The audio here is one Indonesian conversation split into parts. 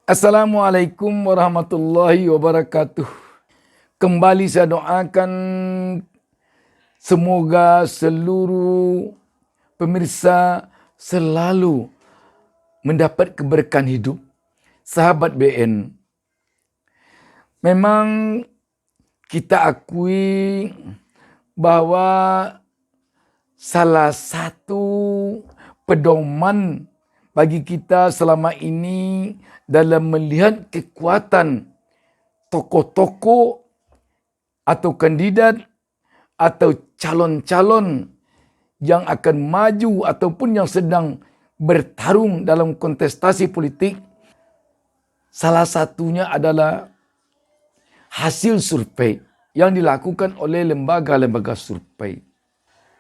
Assalamualaikum warahmatullahi wabarakatuh. Kembali saya doakan semoga seluruh pemirsa selalu mendapat keberkahan hidup. Sahabat BN, memang kita akui bahwa salah satu pedoman bagi kita selama ini dalam melihat kekuatan tokoh-tokoh atau kandidat atau calon-calon yang akan maju ataupun yang sedang bertarung dalam kontestasi politik, salah satunya adalah hasil survei yang dilakukan oleh lembaga-lembaga survei.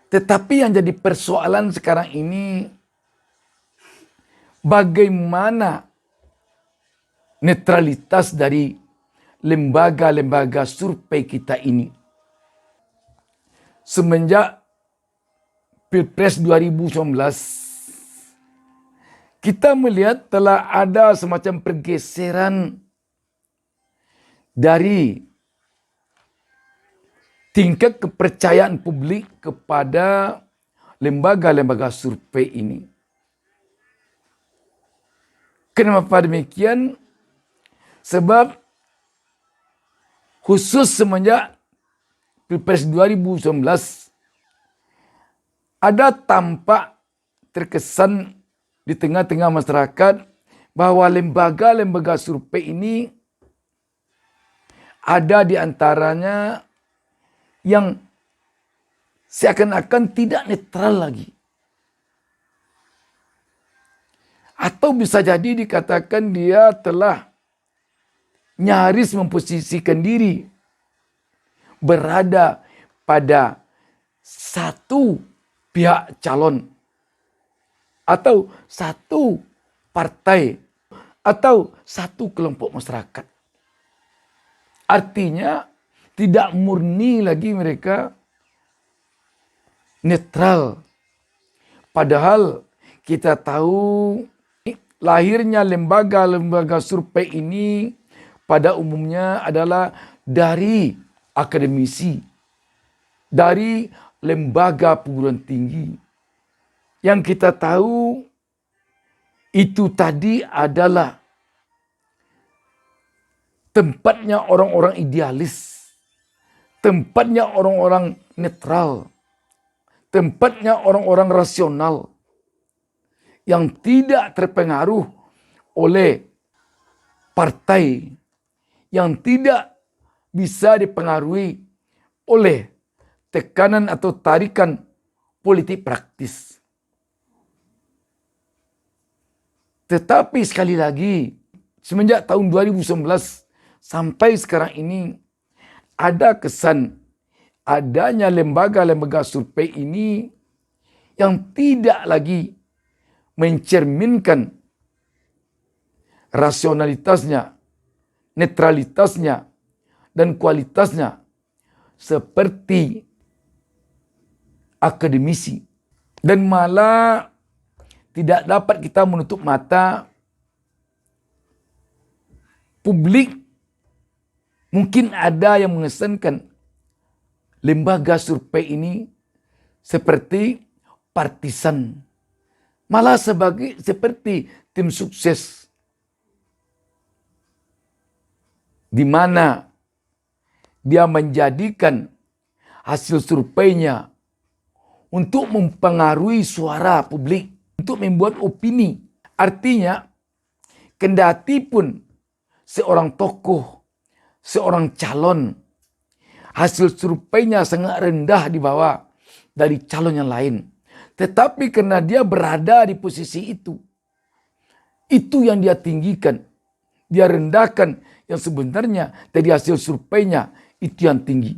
Tetapi yang jadi persoalan sekarang ini, bagaimana netralitas dari lembaga-lembaga survei kita ini. Semenjak Pilpres 2019, kita melihat telah ada semacam pergeseran dari tingkat kepercayaan publik kepada lembaga-lembaga survei ini. Kenapa demikian? Sebab khusus semenjak Pilpres 2019 ada tampak terkesan di tengah-tengah masyarakat bahwa lembaga-lembaga survei ini ada di antaranya yang seakan-akan tidak netral lagi. Atau bisa jadi dikatakan dia telah nyaris memposisikan diri berada pada satu pihak calon atau satu partai atau satu kelompok masyarakat. Artinya tidak murni lagi mereka netral. Padahal kita tahu lahirnya lembaga-lembaga survei ini pada umumnya adalah dari akademisi, dari lembaga perguruan tinggi. Yang kita tahu itu tadi adalah tempatnya orang-orang idealis, tempatnya orang-orang netral, tempatnya orang-orang rasional yang tidak terpengaruh oleh partai, yang tidak bisa dipengaruhi oleh tekanan atau tarikan politik praktis. Tetapi sekali lagi, semenjak tahun 2019 sampai sekarang ini, ada kesan adanya lembaga-lembaga survei ini yang tidak lagi mencerminkan rasionalitasnya, netralitasnya, dan kualitasnya seperti akademisi. Dan malah tidak dapat kita menutup mata, publik mungkin ada yang mengesankan lembaga survei ini seperti partisan, malah seperti tim sukses, di mana dia menjadikan hasil surveinya untuk mempengaruhi suara publik, untuk membuat opini. Artinya, kendati pun seorang tokoh, seorang calon, hasil surveinya sangat rendah di bawah dari calon yang lain. Tetapi karena dia berada di posisi itu yang dia tinggikan. Dia rendahkan yang sebenarnya dari hasil surveinya itu yang tinggi.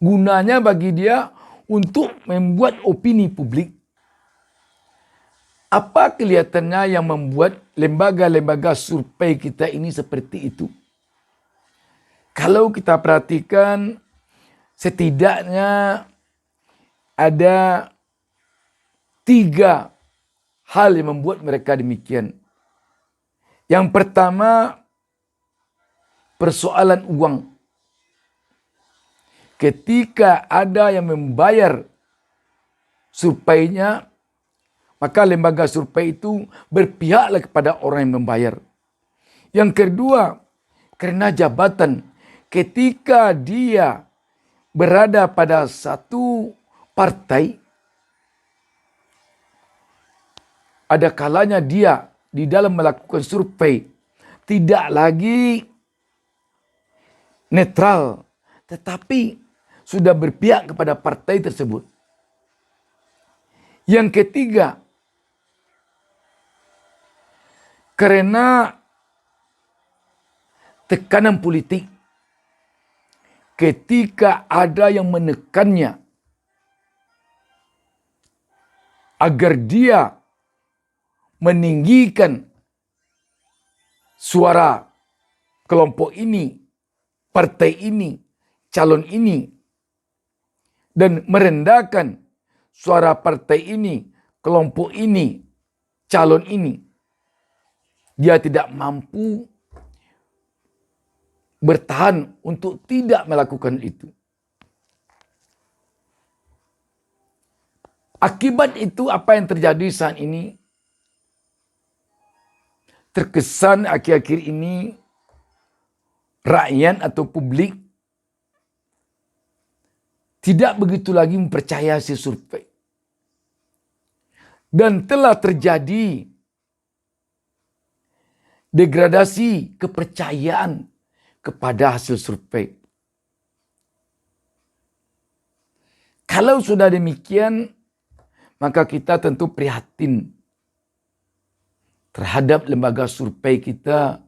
Gunanya bagi dia untuk membuat opini publik. Apa kelihatannya yang membuat lembaga-lembaga survei kita ini seperti itu? Kalau kita perhatikan, setidaknya ada 3 hal yang membuat mereka demikian. Yang pertama, persoalan uang. Ketika ada yang membayar surveinya, maka lembaga survei itu berpihaklah kepada orang yang membayar. Yang kedua, karena jabatan. Ketika dia berada pada satu partai, ada kalanya dia di dalam melakukan survei tidak lagi netral, tetapi sudah berpihak kepada partai tersebut. Yang ketiga, karena tekanan politik. Ketika ada yang menekannya agar dia meninggikan suara kelompok ini, partai ini, calon ini, dan merendahkan suara partai ini, kelompok ini, calon ini, dia tidak mampu bertahan untuk tidak melakukan itu. Akibat itu apa yang terjadi saat ini? Terkesan akhir-akhir ini rakyat atau publik tidak begitu lagi mempercayai hasil survei. Dan telah terjadi degradasi kepercayaan kepada hasil survei. Kalau sudah demikian, maka kita tentu prihatin terhadap lembaga survei kita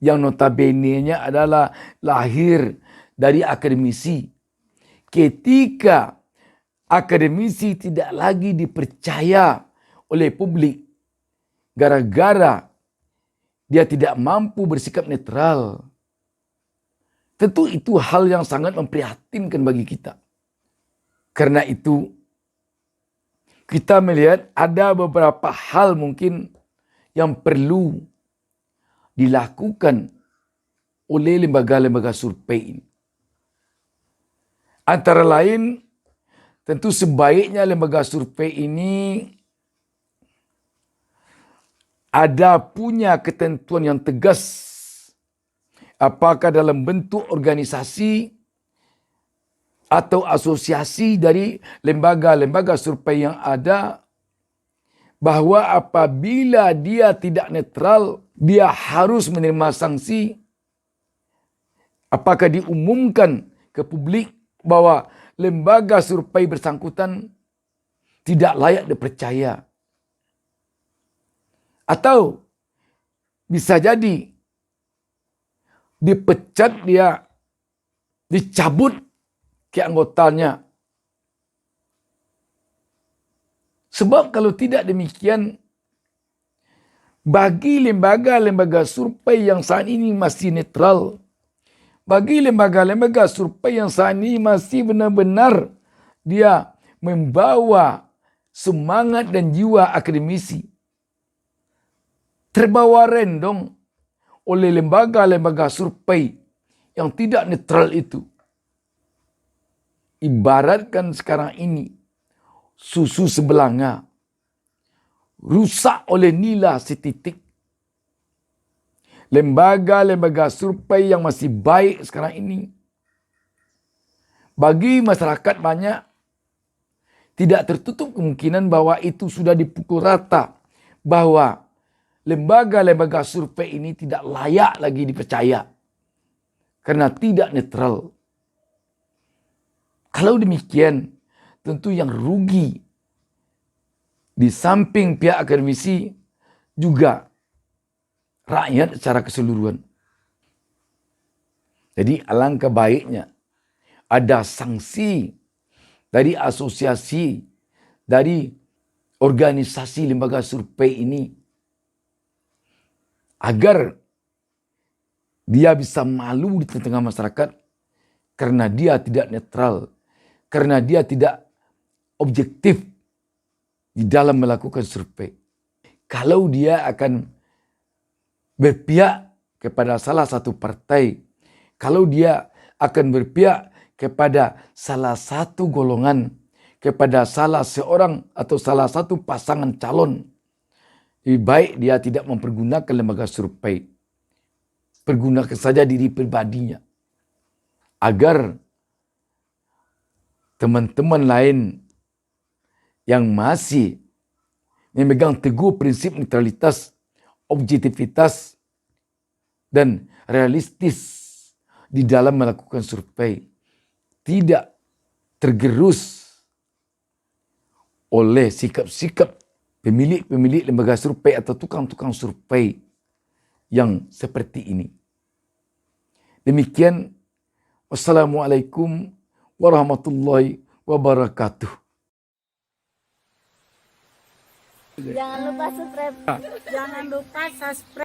yang notabene-nya adalah lahir dari akademisi. Ketika akademisi tidak lagi dipercaya oleh publik gara-gara dia tidak mampu bersikap netral, tentu itu hal yang sangat memprihatinkan bagi kita. Karena itu kita melihat ada beberapa hal mungkin yang perlu dilakukan oleh lembaga-lembaga survei ini. Antara lain, tentu sebaiknya lembaga survei ini ada punya ketentuan yang tegas. Apakah dalam bentuk organisasi atau asosiasi dari lembaga-lembaga survei yang ada, bahwa apabila dia tidak netral, dia harus menerima sanksi. Apakah diumumkan ke publik bahwa lembaga survei bersangkutan tidak layak dipercaya. Atau bisa jadi dipecat dia, dicabut keanggotaannya. Sebab kalau tidak demikian, bagi lembaga-lembaga survei yang saat ini masih netral, bagi lembaga-lembaga survei yang saat ini masih benar-benar dia membawa semangat dan jiwa akademisi, terbawa rendong oleh lembaga-lembaga survei yang tidak netral itu. Ibaratkan sekarang ini susu sebelanga rusak oleh nila setitik. Lembaga-lembaga survei yang masih baik sekarang ini, bagi masyarakat banyak tidak tertutup kemungkinan bahwa itu sudah dipukul rata, bahwa lembaga-lembaga survei ini tidak layak lagi dipercaya karena tidak netral. Kalau demikian, tentu yang rugi di samping pihak akademisi juga rakyat secara keseluruhan. Jadi alangkah baiknya ada sanksi dari asosiasi, dari organisasi lembaga survei ini, agar dia bisa malu di tengah masyarakat karena dia tidak netral, karena dia tidak objektif di dalam melakukan survei. Kalau dia akan berpihak kepada salah satu partai, kalau dia akan berpihak kepada salah satu golongan, kepada salah seorang atau salah satu pasangan calon, lebih baik dia tidak mempergunakan lembaga survei. Pergunakan saja diri pribadinya. Agar teman-teman lain yang masih memegang teguh prinsip netralitas, objektivitas, dan realistis di dalam melakukan survei tidak tergerus oleh sikap-sikap pemilik-pemilik lembaga survei atau tukang-tukang survei yang seperti ini. Demikian, wassalamualaikum warahmatullahi wabarakatuh. Jangan lupa subscribe. Jangan lupa subscribe.